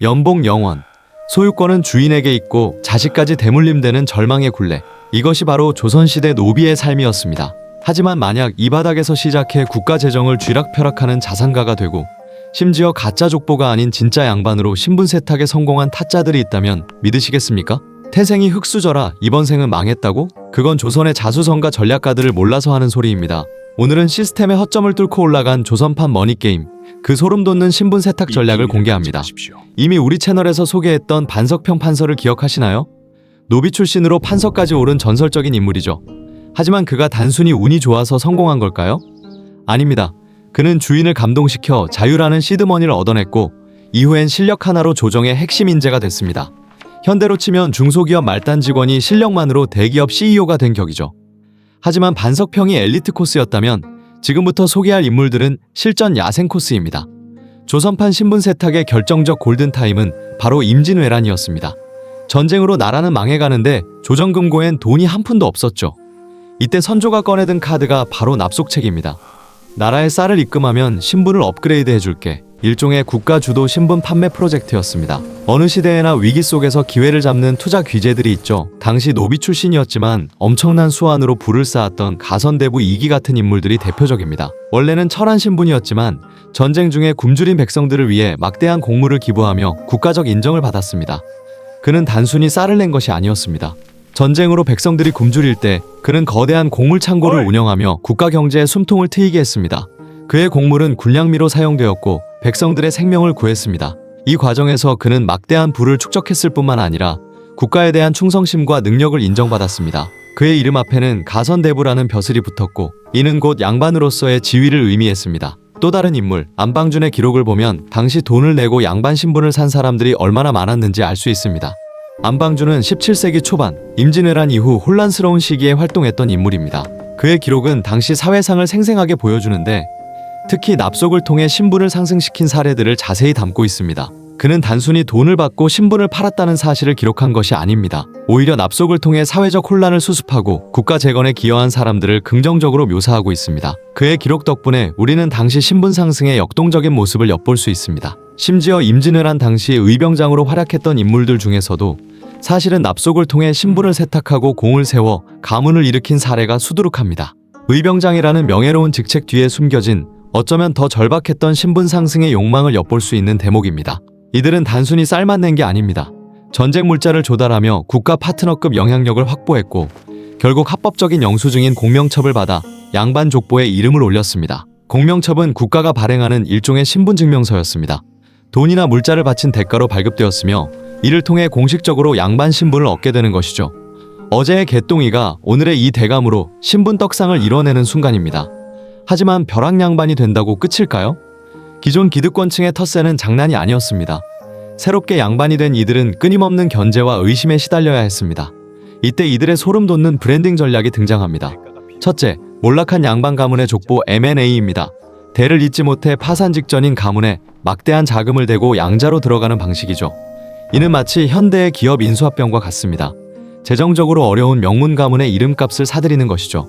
연봉 0원, 소유권은 주인에게 있고 자식까지 대물림되는 절망의 굴레. 이것이 바로 조선시대 노비의 삶이었습니다. 하지만 만약 이 바닥에서 시작해 국가 재정을 쥐락펴락하는 자산가가 되고 심지어 가짜 족보가 아닌 진짜 양반으로 신분 세탁에 성공한 타짜들이 있다면 믿으시겠습니까? 태생이 흙수저라 이번 생은 망했다고? 그건 조선의 자수성가 전략가들을 몰라서 하는 소리입니다. 오늘은 시스템의 허점을 뚫고 올라간 조선판 머니게임, 그 소름돋는 신분 세탁 전략을 공개합니다. 이미 우리 채널에서 소개했던 반석평 판서를 기억하시나요? 노비 출신으로 판서까지 오른 전설적인 인물이죠. 하지만 그가 단순히 운이 좋아서 성공한 걸까요? 아닙니다. 그는 주인을 감동시켜 자유라는 시드머니를 얻어냈고 이후엔 실력 하나로 조정의 핵심 인재가 됐습니다. 현대로 치면 중소기업 말단 직원이 실력만으로 대기업 CEO가 된 격이죠. 하지만 반석평이 엘리트 코스였다면 지금부터 소개할 인물들은 실전 야생 코스입니다. 조선판 신분 세탁의 결정적 골든타임은 바로 임진왜란이었습니다. 전쟁으로 나라는 망해가는데 조정금고엔 돈이 한 푼도 없었죠. 이때 선조가 꺼내든 카드가 바로 납속책입니다. 나라의 쌀을 입금하면 신분을 업그레이드 해줄게. 일종의 국가 주도 신분 판매 프로젝트였습니다. 어느 시대에나 위기 속에서 기회를 잡는 투자 귀재들이 있죠. 당시 노비 출신이었지만 엄청난 수완으로 부를 쌓았던 가선대부 이기 같은 인물들이 대표적입니다. 원래는 철한 신분이었지만 전쟁 중에 굶주린 백성들을 위해 막대한 공물을 기부하며 국가적 인정을 받았습니다. 그는 단순히 쌀을 낸 것이 아니었습니다. 전쟁으로 백성들이 굶주릴 때 그는 거대한 곡물 창고를 운영하며 국가 경제에 숨통을 트이게 했습니다. 그의 곡물은 군량미로 사용되었고 백성들의 생명을 구했습니다. 이 과정에서 그는 막대한 부를 축적했을 뿐만 아니라 국가에 대한 충성심과 능력을 인정받았습니다. 그의 이름 앞에는 가선대부라는 벼슬이 붙었고 이는 곧 양반으로서의 지위를 의미했습니다. 또 다른 인물, 안방준의 기록을 보면 당시 돈을 내고 양반 신분을 산 사람들이 얼마나 많았는지 알 수 있습니다. 안방준은 17세기 초반 임진왜란 이후 혼란스러운 시기에 활동했던 인물입니다. 그의 기록은 당시 사회상을 생생하게 보여주는데 특히 납속을 통해 신분을 상승시킨 사례들을 자세히 담고 있습니다. 그는 단순히 돈을 받고 신분을 팔았다는 사실을 기록한 것이 아닙니다. 오히려 납속을 통해 사회적 혼란을 수습하고 국가 재건에 기여한 사람들을 긍정적으로 묘사하고 있습니다. 그의 기록 덕분에 우리는 당시 신분 상승의 역동적인 모습을 엿볼 수 있습니다. 심지어 임진왜란 당시 의병장으로 활약했던 인물들 중에서도 사실은 납속을 통해 신분을 세탁하고 공을 세워 가문을 일으킨 사례가 수두룩합니다. 의병장이라는 명예로운 직책 뒤에 숨겨진 어쩌면 더 절박했던 신분 상승의 욕망을 엿볼 수 있는 대목입니다. 이들은 단순히 쌀만 낸 게 아닙니다. 전쟁 물자를 조달하며 국가 파트너급 영향력을 확보했고 결국 합법적인 영수증인 공명첩을 받아 양반 족보에 이름을 올렸습니다. 공명첩은 국가가 발행하는 일종의 신분증명서였습니다. 돈이나 물자를 바친 대가로 발급되었으며 이를 통해 공식적으로 양반 신분을 얻게 되는 것이죠. 어제의 개똥이가 오늘의 이 대감으로 신분 떡상을 이뤄내는 순간입니다. 하지만 벼락 양반이 된다고 끝일까요? 기존 기득권층의 텃세는 장난이 아니었습니다. 새롭게 양반이 된 이들은 끊임없는 견제와 의심에 시달려야 했습니다. 이때 이들의 소름 돋는 브랜딩 전략이 등장합니다. 첫째, 몰락한 양반 가문의 족보 M&A입니다. 대를 잇지 못해 파산 직전인 가문에 막대한 자금을 대고 양자로 들어가는 방식이죠. 이는 마치 현대의 기업 인수합병과 같습니다. 재정적으로 어려운 명문 가문의 이름값을 사들이는 것이죠.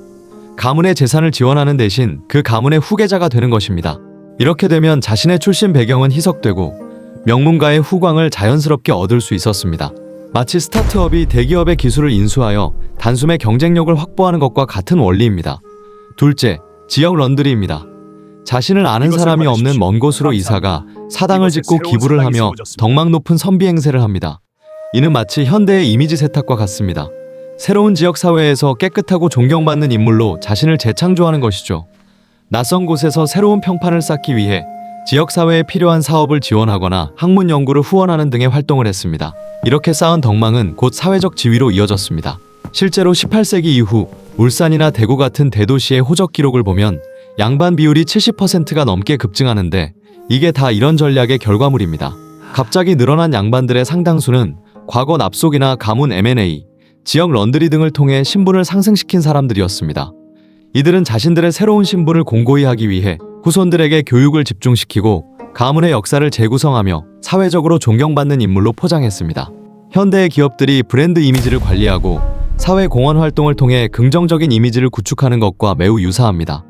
가문의 재산을 지원하는 대신 그 가문의 후계자가 되는 것입니다. 이렇게 되면 자신의 출신 배경은 희석되고 명문가의 후광을 자연스럽게 얻을 수 있었습니다. 마치 스타트업이 대기업의 기술을 인수하여 단숨에 경쟁력을 확보하는 것과 같은 원리입니다. 둘째, 지역 런드리입니다. 자신을 아는 사람이 없는 먼 곳으로 이사가 사당을 짓고 기부를 하며 덕망 높은 선비 행세를 합니다. 이는 마치 현대의 이미지 세탁과 같습니다. 새로운 지역 사회에서 깨끗하고 존경받는 인물로 자신을 재창조하는 것이죠. 낯선 곳에서 새로운 평판을 쌓기 위해 지역 사회에 필요한 사업을 지원하거나 학문 연구를 후원하는 등의 활동을 했습니다. 이렇게 쌓은 덕망은 곧 사회적 지위로 이어졌습니다. 실제로 18세기 이후 울산이나 대구 같은 대도시의 호적 기록을 보면 양반 비율이 70%가 넘게 급증하는데 이게 다 이런 전략의 결과물입니다. 갑자기 늘어난 양반들의 상당수는 과거 납속이나 가문 M&A, 지역 런드리 등을 통해 신분을 상승시킨 사람들이었습니다. 이들은 자신들의 새로운 신분을 공고히 하기 위해 후손들에게 교육을 집중시키고 가문의 역사를 재구성하며 사회적으로 존경받는 인물로 포장했습니다. 현대의 기업들이 브랜드 이미지를 관리하고 사회 공헌 활동을 통해 긍정적인 이미지를 구축하는 것과 매우 유사합니다.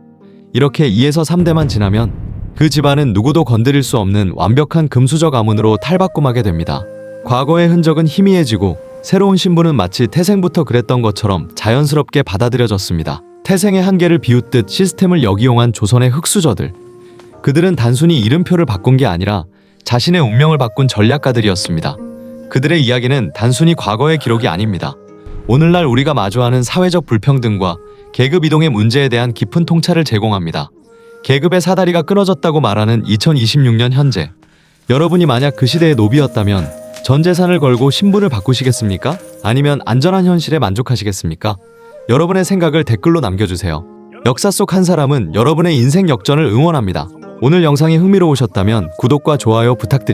이렇게 2에서 3대만 지나면 그 집안은 누구도 건드릴 수 없는 완벽한 금수저 가문으로 탈바꿈하게 됩니다. 과거의 흔적은 희미해지고 새로운 신분은 마치 태생부터 그랬던 것처럼 자연스럽게 받아들여졌습니다. 태생의 한계를 비웃듯 시스템을 역이용한 조선의 흙수저들. 그들은 단순히 이름표를 바꾼 게 아니라 자신의 운명을 바꾼 전략가들이었습니다. 그들의 이야기는 단순히 과거의 기록이 아닙니다. 오늘날 우리가 마주하는 사회적 불평등과 계급 이동의 문제에 대한 깊은 통찰을 제공합니다. 계급의 사다리가 끊어졌다고 말하는 2026년 현재, 여러분이 만약 그 시대의 노비였다면 전 재산을 걸고 신분을 바꾸시겠습니까? 아니면 안전한 현실에 만족하시겠습니까? 여러분의 생각을 댓글로 남겨주세요. 역사 속 한 사람은 여러분의 인생 역전을 응원합니다. 오늘 영상이 흥미로우셨다면 구독과 좋아요 부탁드립니다.